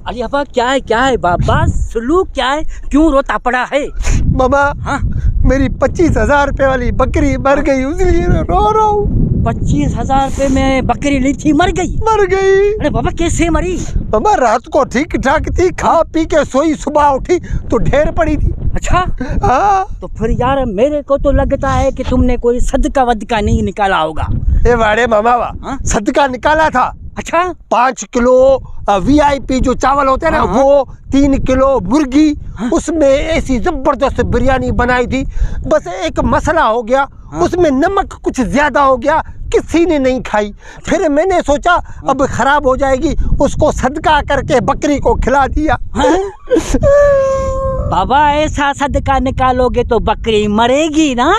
अरे अब्बा क्या है बाबा, सुलूक क्या है, क्यों रोता पड़ा है? मामा हाँ? मेरी 25,000 रुपए वाली बकरी मर गई, इसलिए रो रहा हूँ। 25,000 रुपए में बकरी ली थी, मर गई? मर गई। अरे बाबा कैसे मरी? मामा रात को ठीक ठाक थी, खा पी के सोई, सुबह उठी तो ढेर पड़ी थी। अच्छा, हाँ। तो फिर यार मेरे को तो लगता है कि तुमने कोई सदका वदका नहीं निकाला होगा। ए वाड़े मामा हाँ? सदका निकाला था। अच्छा, 5 किलो VIP जो चावल होते हैं ना, हाँ। वो 3 किलो मुर्गी, हाँ। उसमें ऐसी जबरदस्त बिरयानी बनाई थी। बस एक मसला हो गया, हाँ। उसमें नमक कुछ ज्यादा हो गया, किसी ने नहीं खाई। फिर मैंने सोचा अब खराब हो जाएगी, उसको सदका करके बकरी को खिला दिया। हाँ? बाबा ऐसा सदका निकालोगे तो बकरी मरेगी ना।